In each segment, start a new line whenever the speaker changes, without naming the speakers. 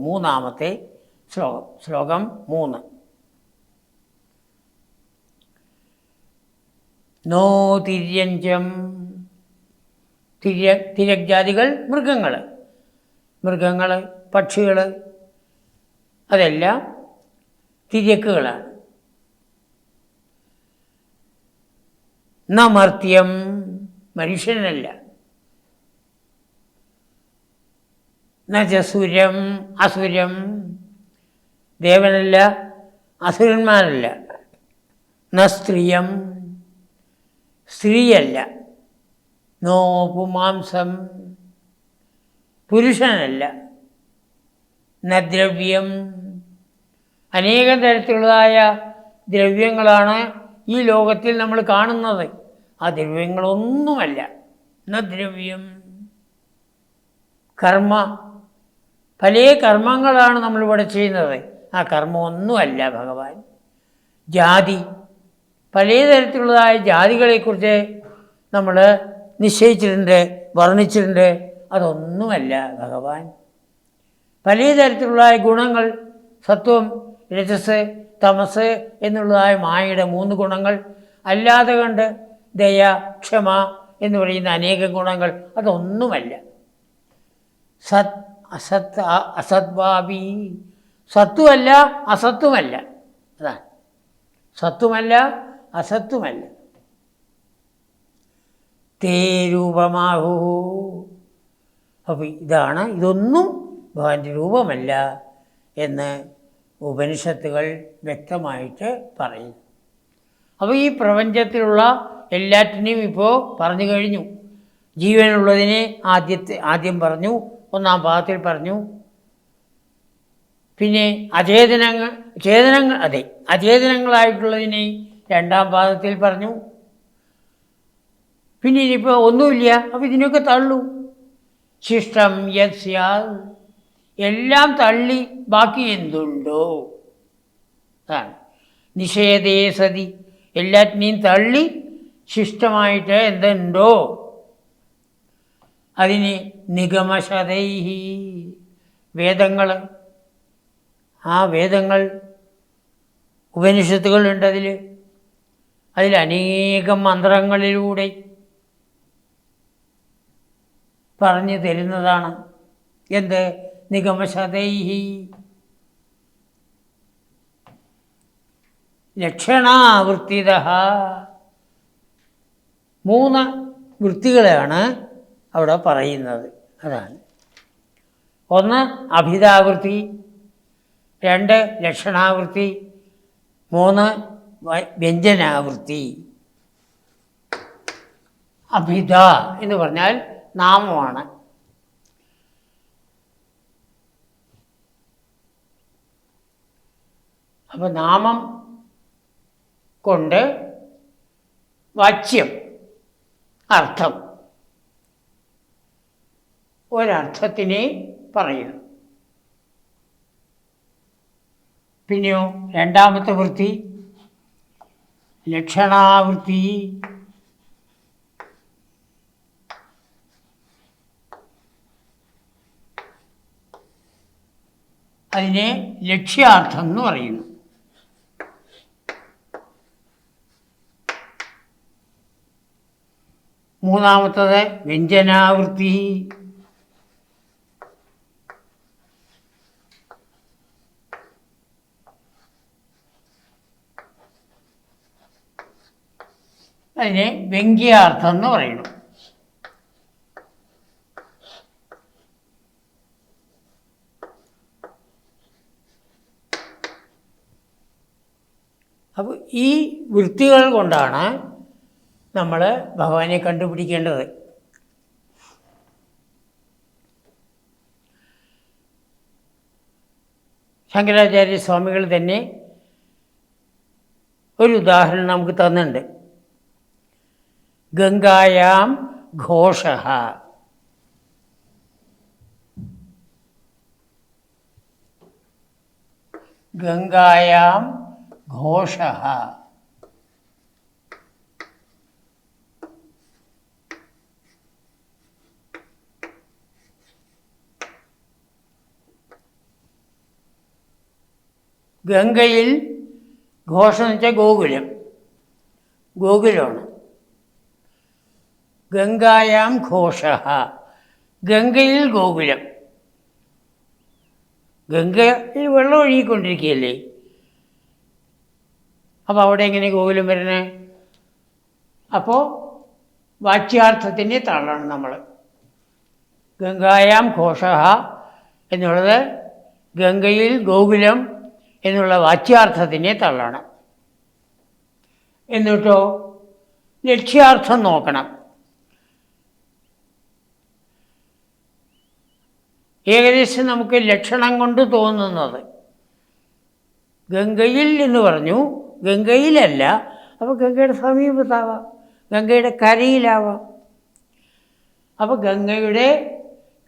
മൂന്നാമത്തെ ശ്ലോകം 3. നോ തിര്യഞ്ചം. തിര്യജാതികൾ മൃഗങ്ങൾ, പക്ഷികൾ, അതെല്ലാം തിര്യക്കുകളാണ്. നമർത്യം, മനുഷ്യനല്ല. നജസുരം, അസുരം, ദേവനല്ല, അസുരന്മാരല്ല. ന സ്ത്രീയം, സ്ത്രീയല്ല. നോ പുമാംസം, പുരുഷനല്ല. ന ദ്രവ്യം, അനേകം തരത്തിലുള്ളതായ ദ്രവ്യങ്ങളാണ് ഈ ലോകത്തിൽ നമ്മൾ കാണുന്നത്. ആ ദ്രവ്യങ്ങളൊന്നുമല്ല. ന ദ്രവ്യം. കർമ്മ, പല കർമ്മങ്ങളാണ് നമ്മളിവിടെ ചെയ്യുന്നത്. ആ കർമ്മമൊന്നുമല്ല ഭഗവാൻ. ജാതി, പലതരത്തിലുള്ളതായ ജാതികളെക്കുറിച്ച് നമ്മൾ നിശ്ചയിച്ചിട്ടുണ്ട്, വർണ്ണിച്ചിട്ടുണ്ട്. അതൊന്നുമല്ല ഭഗവാൻ. പലതരത്തിലുള്ള ഗുണങ്ങൾ, സത്വം, രജസ്, തമസ് എന്നുള്ളതായ മായയുടെ 3 ഗുണങ്ങൾ അല്ലാതെ കണ്ട് ദയ, ക്ഷമ എന്ന് പറയുന്ന അനേകം ഗുണങ്ങൾ, അതൊന്നുമല്ല. സത് അസത് അസദ്വാബി, സത്വമല്ല അസത്വമല്ല. അതാണ് സത്വമല്ല അസത്വമല്ല. തേ രൂപമാഹു. അപ്പോൾ ഇതൊന്നും ഭഗവാന്റെ രൂപമല്ല എന്ന് ഉപനിഷത്തുകൾ വ്യക്തമായിട്ട് പറയുന്നു. അപ്പോൾ ഈ പ്രപഞ്ചത്തിലുള്ള എല്ലാറ്റിനെയും ഇപ്പോൾ പറഞ്ഞു കഴിഞ്ഞു. ജീവനുള്ളതിനെ ആദ്യം പറഞ്ഞു, 1-ാം ഭാഗത്തിൽ പറഞ്ഞു. പിന്നെ അചേതനങ്ങളായിട്ടുള്ളതിനെ 2-ാം ഭാഗത്തിൽ പറഞ്ഞു. പിന്നെ ഇനിയിപ്പോൾ ഒന്നുമില്ല, അപ്പോൾ ഇതിനൊക്കെ തള്ളൂ. ശിഷ്ടം യസ്യാൽ, എല്ലാം തള്ളി ബാക്കി എന്തുണ്ടോ അതാണ്. നിഷേധേ സതി, എല്ലാറ്റിനെയും തള്ളി ശിഷ്ടമായിട്ട് എന്തുണ്ടോ അതിന് നിഗമശതൈഹി, വേദങ്ങൾ, ആ വേദങ്ങൾ, ഉപനിഷത്തുകളുണ്ട്. അതിൽ അനേകം മന്ത്രങ്ങളിലൂടെ പറഞ്ഞു തരുന്നതാണ്. എന്ത്? നിഗമശതൈഹി. ലക്ഷണാവൃത്തിതഃ, 3 വൃത്തികളാണ് അവിടെ പറയുന്നത്. അതാണ് 1 അഭിധാവൃത്തി, 2 ലക്ഷണാവൃത്തി, 3 വ്യഞ്ജനാവൃത്തി. അഭിധ എന്ന് പറഞ്ഞാൽ നാമമാണ്. അപ്പോൾ നാമം കൊണ്ട് വാച്യം, അർത്ഥം, ഒരർത്ഥത്തിനെ പറയുന്നു. പിന്നെയോ 2-ാമത്തെ വൃത്തി ലക്ഷണാവൃത്തി. അതിനെ ലക്ഷ്യാർത്ഥം എന്ന് പറയുന്നു. മൂന്നാമത്തത് വ്യഞ്ജനാവൃത്തി. അതിനെ വ്യംഗ്യാർത്ഥം എന്ന് പറയുന്നു. അപ്പോൾ ഈ വൃത്തികൾ കൊണ്ടാണ് നമ്മൾ ഭഗവാനെ കണ്ടുപിടിക്കേണ്ടത്. ശങ്കരാചാര്യ സ്വാമികൾ തന്നെ ഒരു ഉദാഹരണം നമുക്ക് തന്നിട്ടുണ്ട്. ഗംഗായാം ഘോഷഃ, ഗംഗായാം ഘോഷഃ. ഗംഗയിൽ ഘോഷം എന്ന് വെച്ചാൽ ഗോകുലമാണ്. ഗംഗായാം ഘോഷ, ഗംഗയിൽ ഗോകുലം. ഗംഗയിൽ വെള്ളം ഒഴുകിക്കൊണ്ടിരിക്കുകയല്ലേ, അപ്പോൾ അവിടെ എങ്ങനെ ഗോകുലം വരുന്നത്? അപ്പോൾ വാച്യാർത്ഥത്തിനെ തള്ളണം നമ്മൾ. ഗംഗായാം ഘോഷ എന്നുള്ളത് ഗംഗയിൽ ഗോകുലം എന്നുള്ള വാച്യാർത്ഥത്തിനെ തള്ളണം. എന്നിട്ടോ ലക്ഷ്യാർത്ഥം നോക്കണം. ഏകദേശം നമുക്ക് ലക്ഷണം കൊണ്ട് തോന്നുന്നത് ഗംഗയിൽ എന്ന് പറഞ്ഞു, ഗംഗയിലല്ല. അപ്പോൾ ഗംഗയുടെ സമീപത്താവാം, ഗംഗയുടെ കരയിലാവാം. അപ്പോൾ ഗംഗയുടെ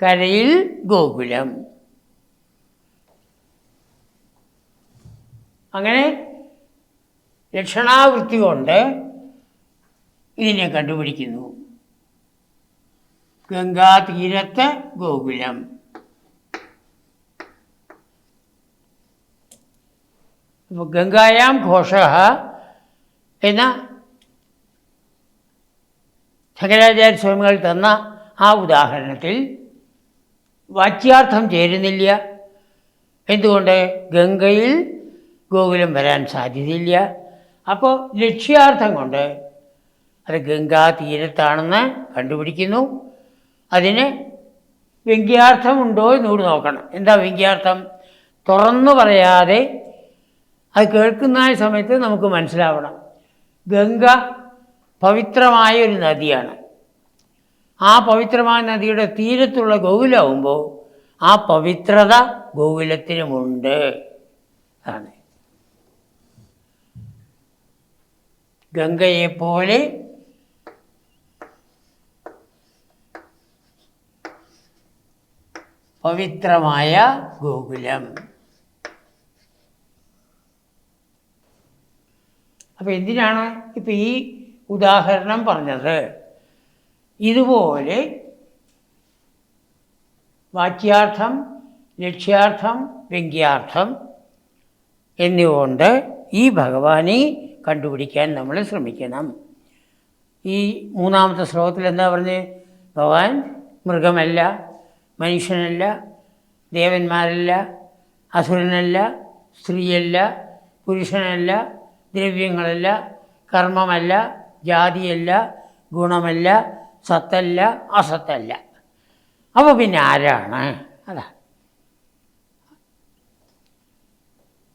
കരയിൽ ഗോകുലം. അങ്ങനെ ലക്ഷണാവൃത്തി കൊണ്ട് ഇതിനെ കണ്ടുപിടിക്കുന്നു. ഗംഗാതീരത്ത് ഗോകുലം. അപ്പോൾ ഗംഗായാം ഘോഷ എന്ന ശങ്കരാചാര്യ സ്വാമികൾ തന്ന ആ ഉദാഹരണത്തിൽ വാച്യാർത്ഥം ചേരുന്നില്ല. എന്തുകൊണ്ട്? ഗംഗയിൽ ഗോകുലം വരാൻ സാധ്യതയില്ല. അപ്പോൾ ലക്ഷ്യാർത്ഥം കൊണ്ട് അത് ഗംഗാ തീരത്താണെന്ന് കണ്ടുപിടിക്കുന്നു. അതിന് വ്യംഗ്യാർത്ഥമുണ്ടോ എന്നൂടെ നോക്കണം. എന്താ വ്യംഗ്യാർത്ഥം? തുറന്നു പറയാതെ അത് കേൾക്കുന്ന സമയത്ത് നമുക്ക് മനസ്സിലാവണം. ഗംഗ പവിത്രമായ ഒരു നദിയാണ്. ആ പവിത്രമായ നദിയുടെ തീരത്തുള്ള ഗോകുലമാകുമ്പോൾ ആ പവിത്രത ഗോകുലത്തിനുമുണ്ട് ആണ്. ഗംഗയെപ്പോലെ പവിത്രമായ ഗോകുലം. അപ്പോൾ എന്തിനാണ് ഇപ്പം ഈ ഉദാഹരണം പറഞ്ഞത്? ഇതുപോലെ വാച്യാർത്ഥം, ലക്ഷ്യാർത്ഥം, വ്യംഗ്യാർത്ഥം എന്നിവ കൊണ്ട് ഈ ഭഗവാനെ കണ്ടുപിടിക്കാൻ നമ്മൾ ശ്രമിക്കണം. ഈ മൂന്നാമത്തെ ശ്ലോകത്തിൽ എന്താ പറഞ്ഞത്? ഭഗവാൻ മൃഗമല്ല, മനുഷ്യനല്ല, ദേവന്മാരല്ല, അസുരനല്ല, സ്ത്രീയല്ല, പുരുഷനല്ല, ദ്രവ്യങ്ങളല്ല, കർമ്മമല്ല, ജാതിയല്ല, ഗുണമല്ല, സത്തല്ല, അസത്തല്ല. അപ്പോൾ പിന്നെ ആരാണ്? അതാ.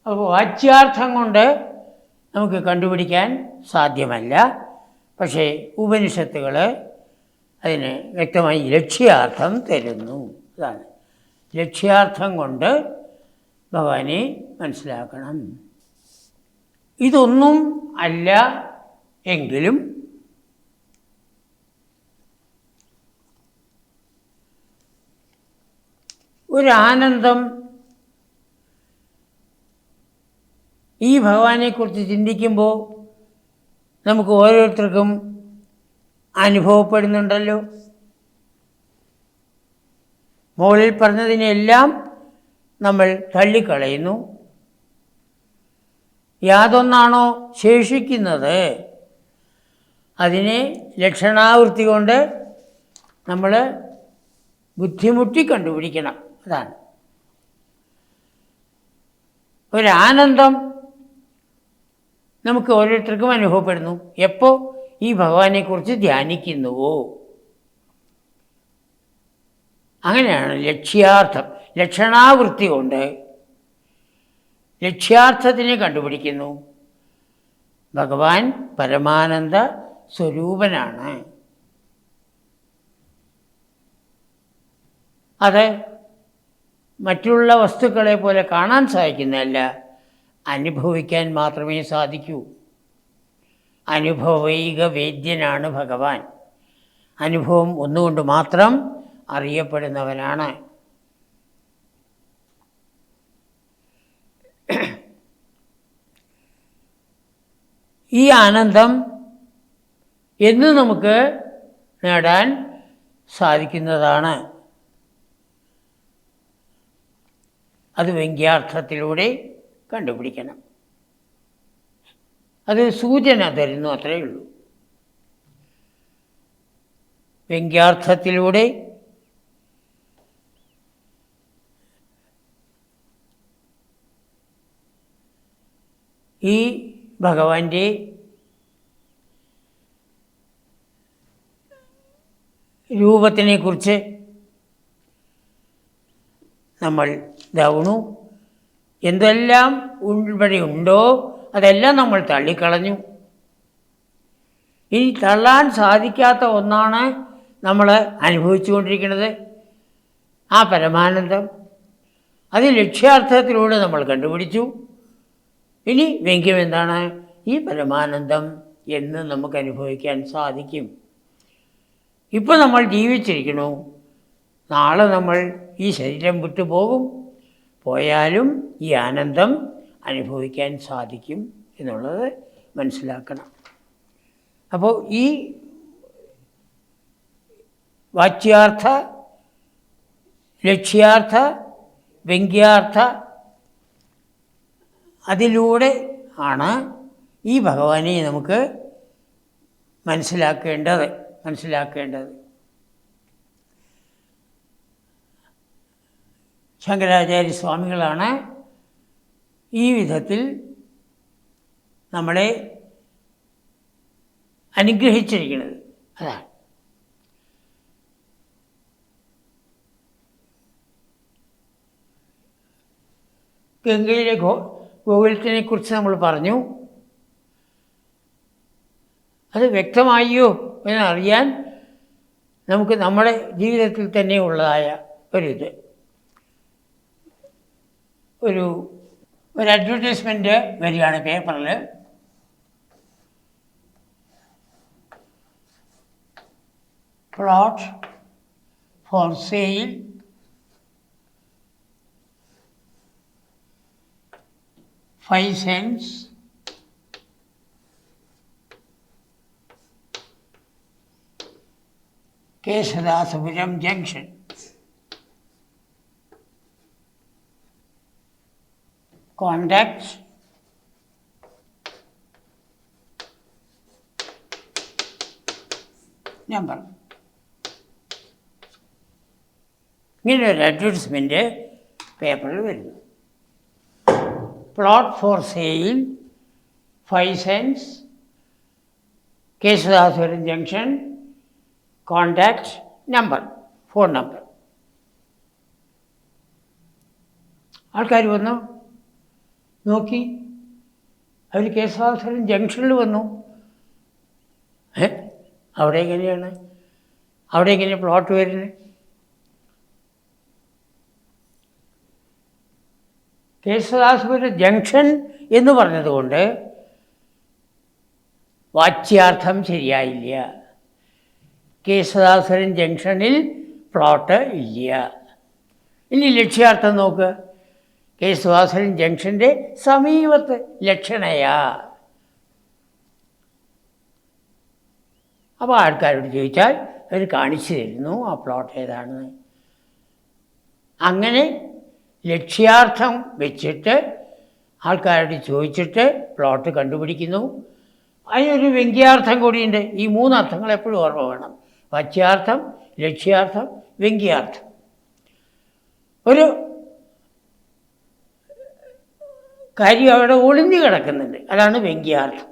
അപ്പോൾ വാച്യാർത്ഥം കൊണ്ട് നമുക്ക് കണ്ടുപിടിക്കാൻ സാധ്യമല്ല. പക്ഷേ ഉപനിഷത്തുകൾ അതിന് വ്യക്തമായി ലക്ഷ്യാർത്ഥം തരുന്നു. അതാണ് ലക്ഷ്യാർത്ഥം കൊണ്ട് ഭഗവാനെ മനസ്സിലാക്കണം. ഇതൊന്നും അല്ല എങ്കിലും ഒരാനന്ദം ഈ ഭഗവാനെക്കുറിച്ച് ചിന്തിക്കുമ്പോൾ നമുക്ക് ഓരോരുത്തർക്കും അനുഭവപ്പെടുന്നുണ്ടല്ലോ. മുകളിൽ പറഞ്ഞതിനെല്ലാം നമ്മൾ തള്ളിക്കളയുന്നു. യാതൊന്നാണോ ശേഷിക്കുന്നത് അതിനെ ലക്ഷണാവൃത്തി കൊണ്ട് നമ്മൾ ബുദ്ധിമുട്ടി കണ്ടുപിടിക്കണം. അതാണ് ഒരാനന്ദം നമുക്ക് ഓരോരുത്തർക്കും അനുഭവപ്പെടുന്നു. എപ്പോൾ ഈ ഭഗവാനെക്കുറിച്ച് ധ്യാനിക്കുന്നുവോ അങ്ങനെയാണ് ലക്ഷ്യാർത്ഥം. ലക്ഷണാവൃത്തി കൊണ്ട് ലക്ഷ്യാർത്ഥത്തിനെ കണ്ടുപിടിക്കുന്നു. ഭഗവാൻ പരമാനന്ദ സ്വരൂപനാണ്. അത് മറ്റുള്ള വസ്തുക്കളെ പോലെ കാണാൻ സാധിക്കുന്നതല്ല, അനുഭവിക്കാൻ മാത്രമേ സാധിക്കൂ. അനുഭവൈക വേദ്യനാണ് ഭഗവാൻ. അനുഭവം ഒന്നുകൊണ്ട് മാത്രം അറിയപ്പെടുന്നവനാണ്. ഈ ആനന്ദം എന്ന് നമുക്ക് നേടാൻ സാധിക്കുന്നതാണ്. അത് വ്യംഗ്യാർത്ഥത്തിലൂടെ കണ്ടുപിടിക്കണം. അത് സൂചന തരുന്നു, അത്രയേ ഉള്ളൂ. വ്യംഗ്യാർത്ഥത്തിലൂടെ ഈ ഭഗവാന്റെ രൂപത്തിനെക്കുറിച്ച് നമ്മൾ ഇതാവുന്നു. എന്തെല്ലാം ഇവിടെ ഉണ്ടോ അതെല്ലാം നമ്മൾ തള്ളിക്കളഞ്ഞു. ഇനി തള്ളാൻ സാധിക്കാത്ത ഒന്നാണ് നമ്മൾ അനുഭവിച്ചുകൊണ്ടിരിക്കുന്നത്, ആ പരമാനന്ദം. അത് ലക്ഷ്യാർത്ഥത്തിലൂടെ നമ്മൾ കണ്ടുപിടിച്ചു. ഇനി വ്യംഗ്യം എന്താണ്? ഈ പരമാനന്ദം എന്ന് നമുക്ക് അനുഭവിക്കാൻ സാധിക്കും. ഇപ്പോൾ നമ്മൾ ജീവിച്ചിരിക്കണു, നാളെ നമ്മൾ ഈ ശരീരം വിട്ടു പോകും. പോയാലും ഈ ആനന്ദം അനുഭവിക്കാൻ സാധിക്കും എന്നുള്ളത് മനസ്സിലാക്കണം. അപ്പോൾ ഈ വാച്യാർത്ഥ, ലക്ഷ്യാർത്ഥ, വ്യംഗ്യാർത്ഥ അതിലൂടെ ആണ് ഈ ഭഗവാനെ നമുക്ക് മനസ്സിലാക്കേണ്ടത്. ശങ്കരാചാര്യ സ്വാമികളാണ് ഈ വിധത്തിൽ നമ്മളെ അനുഗ്രഹിച്ചിരിക്കുന്നത്. അതാണ് ഗംഗയിലെ ഗോകുലത്തിനെക്കുറിച്ച് നമ്മൾ പറഞ്ഞു. അത് വ്യക്തമായോ എന്നറിയാൻ നമുക്ക് നമ്മുടെ ജീവിതത്തിൽ തന്നെ ഉള്ളതായ ഒരു അഡ്വർടൈസ്മെൻറ്റ് വരികയാണ് പേപ്പറിൽ. Plot for sale, $5 Keshadasapuram junction. Contact number. ഇങ്ങനെ ഒരു അഡ്വർടൈസ്മെൻറ്റ് പേപ്പറിൽ വരുന്നു. Plot for sale, $5, Keshadasapuram junction, contact number, phone number. ആൾക്കാർ വന്നു നോക്കി. അവർ കേശദാസപുരം ജംഗ്ഷനിൽ വന്നു. അവിടെ എങ്ങനെയാണ് പ്ലോട്ട് വരുന്നത്? കേശദാസപുരം ജംഗ്ഷൻ എന്ന് പറഞ്ഞതുകൊണ്ട് വാച്യാർത്ഥം ശരിയായില്ല. കേശദാസപുരം ജംഗ്ഷനിൽ പ്ലോട്ട് ഇല്ല. ഇനി ലക്ഷ്യാർത്ഥം നോക്കുക. കേശദാസപുരം ജംഗ്ഷൻ്റെ സമീപത്ത് ലക്ഷണയാ. അപ്പോൾ ആൾക്കാരോട് ചോദിച്ചാൽ അവർ കാണിച്ചു തരുന്നു ആ പ്ലോട്ട് ഏതാണെന്ന്. അങ്ങനെ ലക്ഷ്യാർത്ഥം വെച്ചിട്ട് ആൾക്കാരോട് ചോദിച്ചിട്ട് പ്ലോട്ട് കണ്ടുപിടിക്കുന്നു. അതിനൊരു വ്യംഗ്യാർത്ഥം കൂടിയുണ്ട്. ഈ 3 അർത്ഥങ്ങൾ എപ്പോഴും ഓർമ്മ വേണം: വാച്യാർത്ഥം, ലക്ഷ്യാർത്ഥം, വ്യംഗ്യാർത്ഥം. ഒരു കാര്യം അവിടെ ഒളിഞ്ഞു കിടക്കുന്നുണ്ട്, അതാണ് വ്യംഗ്യാർത്ഥം.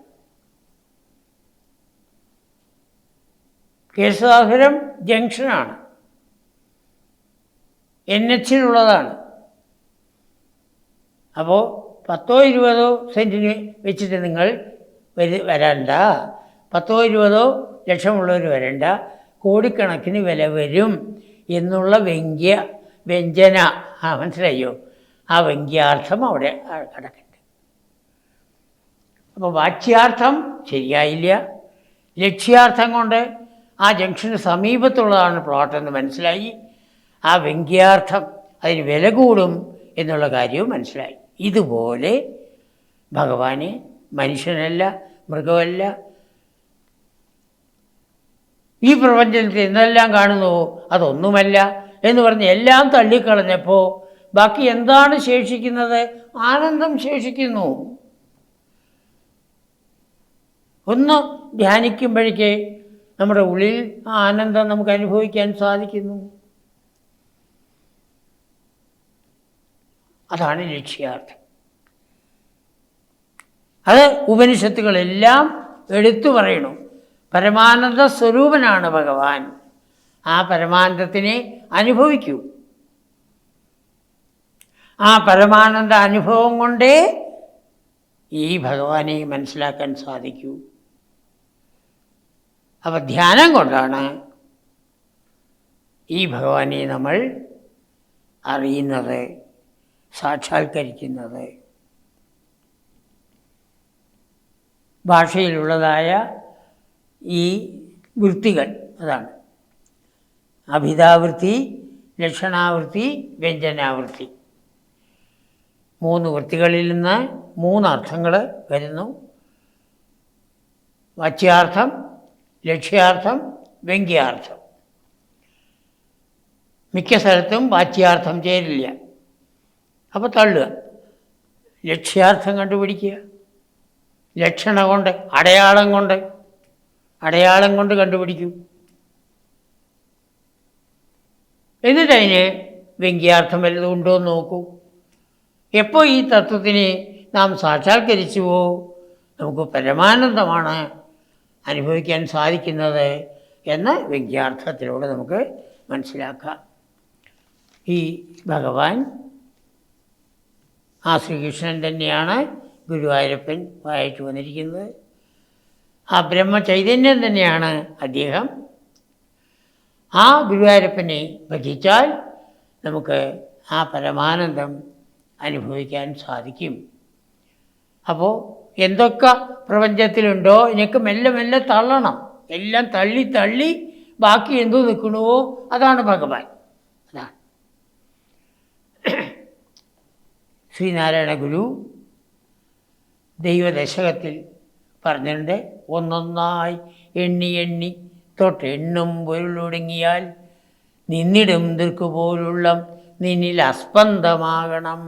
കേശദാസപുരം ജംഗ്ഷനാണ്, NH-ലുള്ളതാണ്. അപ്പോൾ 10-20 സെൻറ്റിന് വെച്ചിട്ട് നിങ്ങൾ വരണ്ട, 10-20 ലക്ഷമുള്ളവർ വരണ്ട, കോടിക്കണക്കിന് വില വരും എന്നുള്ള വ്യഞ്ജന മനസ്സിലായോ? ആ വ്യംഗ്യാർത്ഥം അവിടെ കിടക്കുന്നുണ്ട്. അപ്പോൾ വാച്യാർത്ഥം ശരിയായില്ല. ലക്ഷ്യാർത്ഥം കൊണ്ട് ആ ജംഗ്ഷന് സമീപത്തുള്ളതാണ് പ്ലോട്ടെന്ന് മനസ്സിലായി. ആ വ്യംഗ്യാർത്ഥം അതിന് വില കൂടും എന്നുള്ള കാര്യവും മനസ്സിലായി. ഇതുപോലെ ഭഗവാനെ മനുഷ്യനല്ല, മൃഗമല്ല, ഈ പ്രപഞ്ചത്തിൽ എന്തെല്ലാം കാണുന്നുവോ അതൊന്നുമല്ല എന്ന് പറഞ്ഞ് എല്ലാം തള്ളിക്കളഞ്ഞപ്പോൾ ബാക്കി എന്താണ് ശേഷിക്കുന്നത്? ആനന്ദം ശേഷിക്കുന്നു. ഒന്ന് ധ്യാനിക്കുമ്പോഴേക്ക് നമ്മുടെ ഉള്ളിൽ ആ ആനന്ദം നമുക്ക് അനുഭവിക്കാൻ സാധിക്കുന്നു. അതാണ് ലക്ഷ്യാർത്ഥം. അത് ഉപനിഷത്തുകളെല്ലാം എടുത്തു പറയണു. പരമാനന്ദ സ്വരൂപനാണ് ഭഗവാൻ. ആ പരമാനന്ദത്തിനെ അനുഭവിക്കൂ. ആ പരമാനന്ദ അനുഭവം കൊണ്ടേ ഈ ഭഗവാനെ മനസ്സിലാക്കാൻ സാധിക്കൂ. അപ്പം ധ്യാനം കൊണ്ടാണ് ഈ ഭഗവാനെ നമ്മൾ അറിയുന്നത്, സാക്ഷാത്കരിക്കുന്നത്. ഭാഷയിലുള്ളതായ ഈ വൃത്തികൾ അതാണ് അഭിധാവൃത്തി, ലക്ഷണാവൃത്തി, വ്യഞ്ജനാവൃത്തി. 3 വൃത്തികളിൽ നിന്ന് 3 അർത്ഥങ്ങൾ വരുന്നു. വാച്യാർത്ഥം, ലക്ഷ്യാർത്ഥം, വ്യംഗ്യാർത്ഥം. മിക്ക സ്ഥലത്തും വാച്യാർത്ഥം ചേരില്ല. അപ്പോൾ തള്ളുക. ലക്ഷ്യാർത്ഥം കണ്ടുപിടിക്കുക. ലക്ഷണം കൊണ്ട്, അടയാളം കൊണ്ട് കണ്ടുപിടിക്കൂ. എന്നിട്ടതിന് വ്യംഗ്യാർത്ഥം വല്ലതും ഉണ്ടോ എന്ന് നോക്കൂ. എപ്പോൾ ഈ തത്വത്തിനെ നാം സാക്ഷാത്കരിച്ചുവോ നമുക്ക് പരമാനന്ദമാണ് അനുഭവിക്കാൻ സാധിക്കുന്നത് എന്ന് വ്യംഗ്യാർത്ഥത്തിലൂടെ നമുക്ക് മനസ്സിലാക്കാം. ഈ ഭഗവാൻ ആ ശ്രീകൃഷ്ണൻ തന്നെയാണ് ഗുരുവായൂരപ്പൻ വായിച്ചു വന്നിരിക്കുന്നത്. ആ ബ്രഹ്മചൈതന്യം തന്നെയാണ് അദ്ദേഹം. ആ ഗുരുവായൂരപ്പനെ ഭജിച്ചാൽ നമുക്ക് ആ പരമാനന്ദം അനുഭവിക്കാൻ സാധിക്കും. അപ്പോൾ എന്തൊക്കെ പ്രപഞ്ചത്തിലുണ്ടോ എനിക്ക് മെല്ലെ മെല്ലെ തള്ളണം. എല്ലാം തള്ളി തള്ളി ബാക്കി എന്തു നിൽക്കണമോ അതാണ് ഭഗവാൻ. അതാണ് ശ്രീനാരായണ ഗുരു ദൈവദശകത്തിൽ പറഞ്ഞിട്ടുണ്ട്. ഒന്നൊന്നായി എണ്ണി എണ്ണി തൊട്ടെണ്ണും പൊരുളൊടുങ്ങിയാൽ നിന്നിടും ദീർഘപോലുള്ള നിന്നിൽ അസ്പന്ദമാകണം.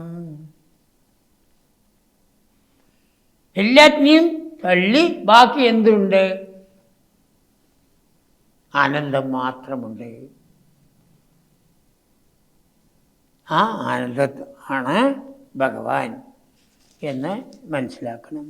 എല്ലാറ്റിനെയും തള്ളി ബാക്കി എന്തുണ്ട്? ആനന്ദം മാത്രമുണ്ട്. ആ ആനന്ദം ആണ് ഭഗവാൻ എന്ന് മനസ്സിലാക്കണം.